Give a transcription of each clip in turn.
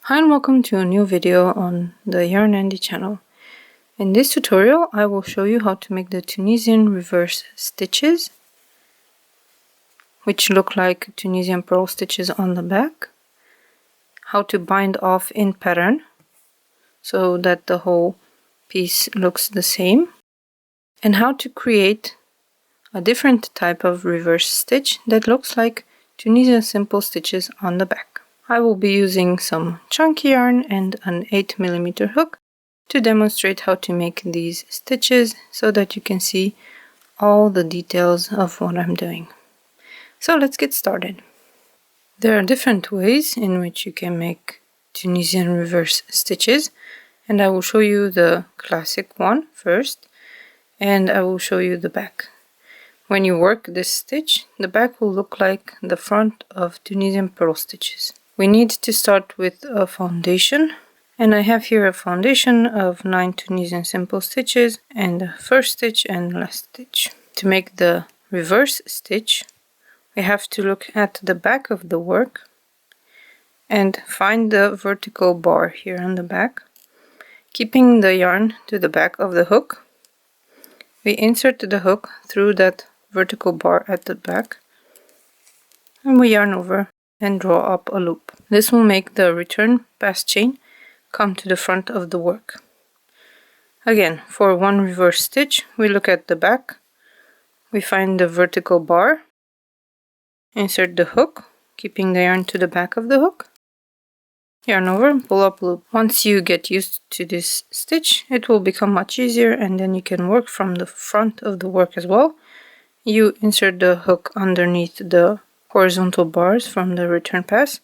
Hi and welcome to a new video on the Yarnandy channel. In this tutorial I will show you how to make the Tunisian reverse stitches, which look like Tunisian purl stitches on the back, how to bind off in pattern so that the whole piece looks the same, and how to create a different type of reverse stitch that looks like Tunisian simple stitches on the back. I will be using some chunky yarn and an 8mm hook to demonstrate how to make these stitches so that you can see all the details of what I'm doing. So let's get started. There are different ways in which you can make Tunisian reverse stitches, and I will show you the classic one first, and I will show you the back. When you work this stitch, the back will look like the front of Tunisian purl stitches. We need to start with a foundation, and I have here a foundation of 9 Tunisian simple stitches and the first stitch and last stitch. To make the reverse stitch, we have to look at the back of the work and find the vertical bar here on the back. Keeping the yarn to the back of the hook, we insert the hook through that vertical bar at the back, and we yarn over and draw up a loop. This will make the return pass chain come to the front of the work. Again, for one reverse stitch, we look at the back, we find the vertical bar, insert the hook, keeping the yarn to the back of the hook, yarn over, pull up loop. Once you get used to this stitch, it will become much easier, and then you can work from the front of the work as well. You insert the hook underneath the horizontal bars from the return pass.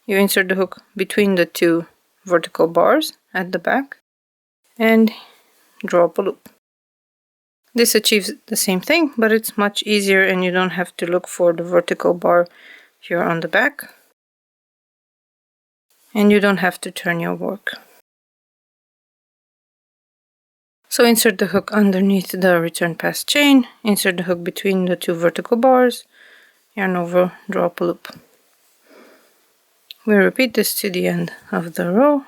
You insert the hook between the two vertical bars at the back and draw up a loop. This achieves the same thing, but it's much easier and you don't have to look for the vertical bar here on the back, and you don't have to turn your work. So insert the hook underneath the return pass chain, insert the hook between the two vertical bars, yarn over, draw up a loop. We repeat this to the end of the row.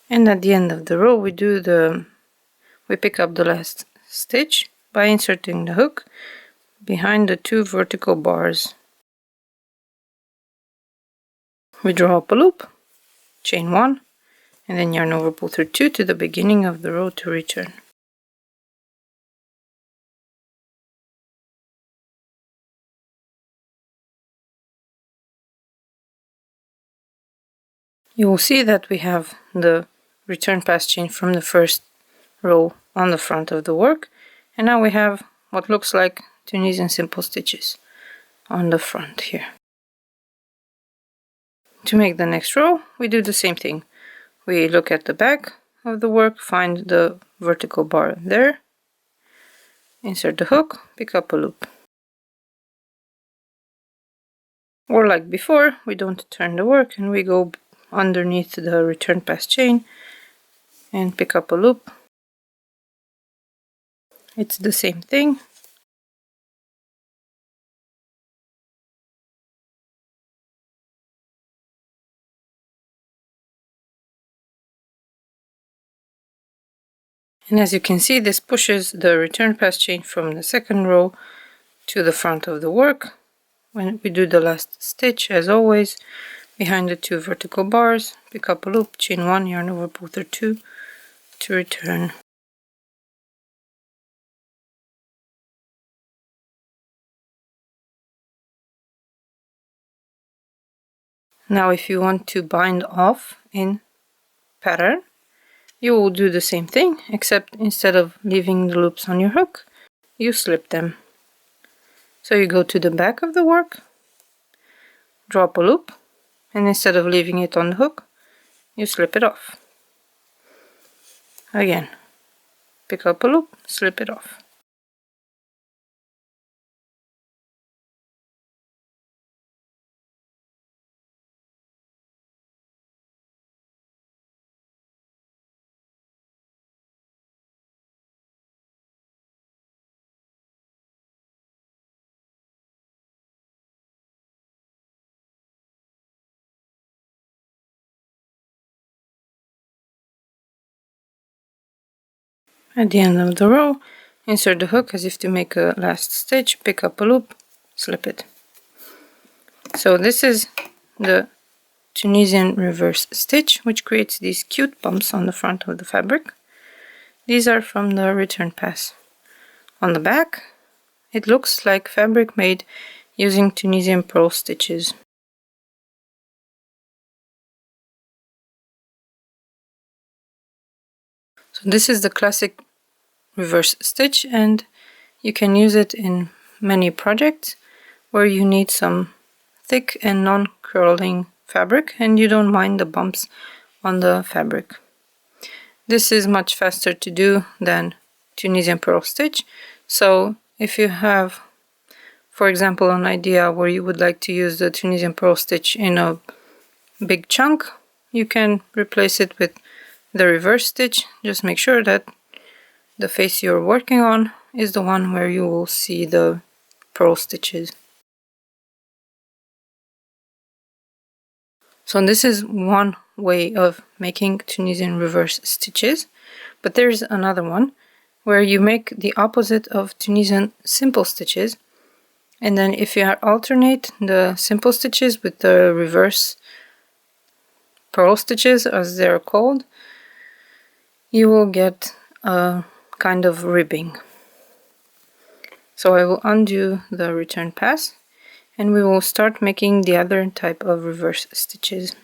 And at the end of the row we pick up the last stitch by inserting the hook behind the two vertical bars. We draw up a loop, chain 1, and then yarn over, pull through 2 to the beginning of the row to return. You will see that we have the return pass chain from the first row on the front of the work, and now we have what looks like Tunisian simple stitches on the front here. To make the next row, we do the same thing. We look at the back of the work, find the vertical bar there, insert the hook, pick up a loop. Or like before, we don't turn the work and we go underneath the return pass chain and pick up a loop. It's the same thing. And as you can see, this pushes the return pass chain from the second row to the front of the work. When we do the last stitch, as always, behind the two vertical bars, pick up a loop, chain 1, yarn over, pull through 2 to return. Now if you want to bind off in pattern, you will do the same thing, except instead of leaving the loops on your hook, you slip them. So you go to the back of the work, drop a loop, and instead of leaving it on the hook, you slip it off. Again, pick up a loop, slip it off. At the end of the row, insert the hook as if to make a last stitch, pick up a loop, slip it. So this is the Tunisian reverse stitch, which creates these cute bumps on the front of the fabric. These are from the return pass. On the back, it looks like fabric made using Tunisian purl stitches. So this is the classic reverse stitch, and you can use it in many projects where you need some thick and non-curling fabric and you don't mind the bumps on the fabric. This is much faster to do than Tunisian purl stitch, so if you have, for example, an idea where you would like to use the Tunisian purl stitch in a big chunk, you can replace it with the reverse stitch. Just make sure that the face you're working on is the one where you will see the purl stitches. So this is one way of making Tunisian reverse stitches, but there's another one where you make the opposite of Tunisian simple stitches, and then if you alternate the simple stitches with the reverse purl stitches, as they're called, you will get a kind of ribbing. So I will undo the return pass and we will start making the other type of reverse stitches.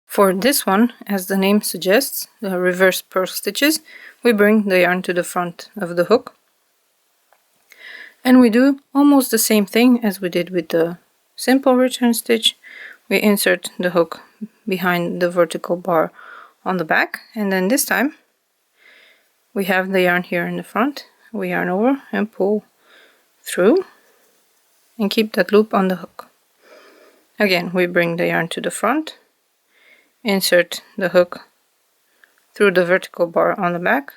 For this one, as the name suggests, the reverse purl stitches, we bring the yarn to the front of the hook. And we do almost the same thing as we did with the simple return stitch. We insert the hook behind the vertical bar on the back, and then this time we have the yarn here in the front. We yarn over and pull through and keep that loop on the hook. Again, we bring the yarn to the front, insert the hook through the vertical bar on the back,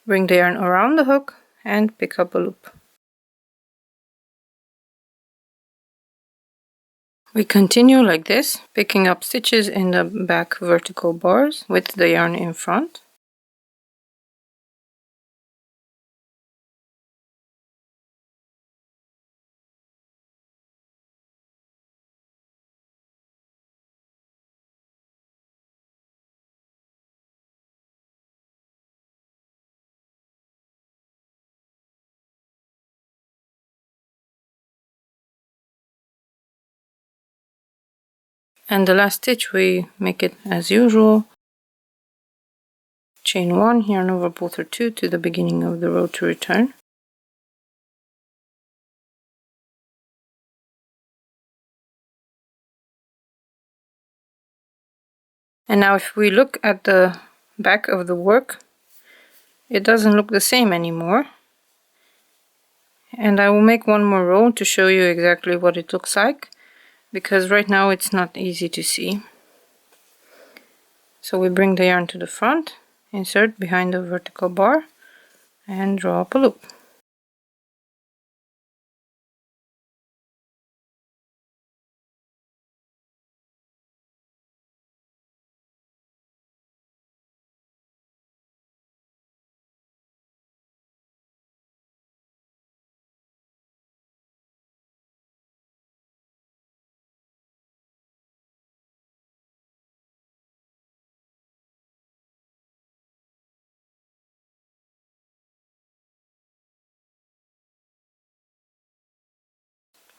bring the yarn around the hook and pick up a loop. We continue like this, picking up stitches in the back vertical bars with the yarn in front. And the last stitch we make it as usual. Chain 1, yarn over, pull through 2 to the beginning of the row to return. And now if we look at the back of the work, it doesn't look the same anymore. And I will make one more row to show you exactly what it looks like, because right now it's not easy to see. So we bring the yarn to the front, insert behind the vertical bar and draw up a loop.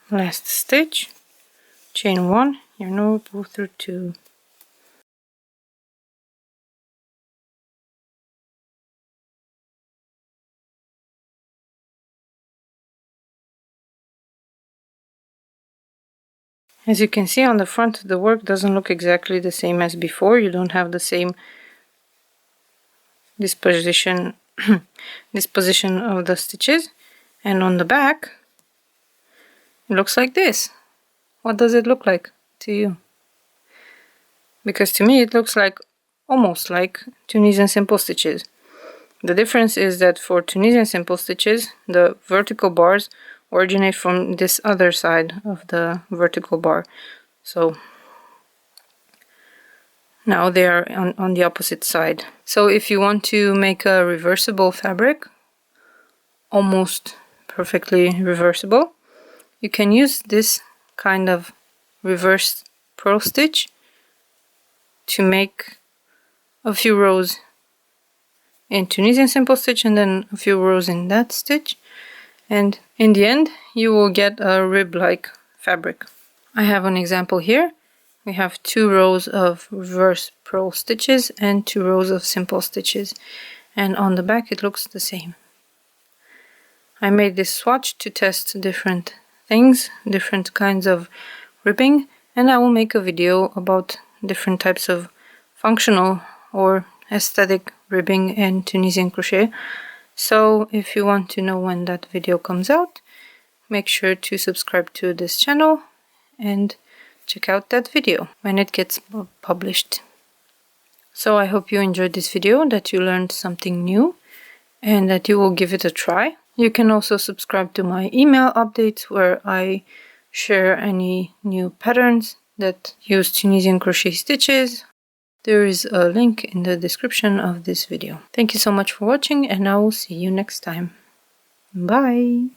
Last stitch, chain 1, yarn over, pull through 2. As you can see on the front, the work doesn't look exactly the same as before. You don't have the same disposition of the stitches, and on the back it looks like this. What does it look like to you? Because to me it looks like almost like Tunisian simple stitches. The difference is that for Tunisian simple stitches, the vertical bars originate from this other side of the vertical bar. So Now they are on the opposite side. So if you want to make a reversible fabric, almost perfectly reversible, you can use this kind of reverse purl stitch to make a few rows in Tunisian simple stitch and then a few rows in that stitch, and in the end you will get a rib-like fabric. I have an example here. We have 2 rows of reverse purl stitches and 2 rows of simple stitches, and on the back it looks the same. I made this swatch to test different things, different kinds of ribbing, and I will make a video about different types of functional or aesthetic ribbing and Tunisian crochet. So if you want to know when that video comes out, make sure to subscribe to this channel and check out that video when it gets published. So I hope you enjoyed this video, that you learned something new, and that you will give it a try. You can also subscribe to my email updates where I share any new patterns that use Tunisian crochet stitches. There is a link in the description of this video. Thank you so much for watching, and I will see you next time. Bye!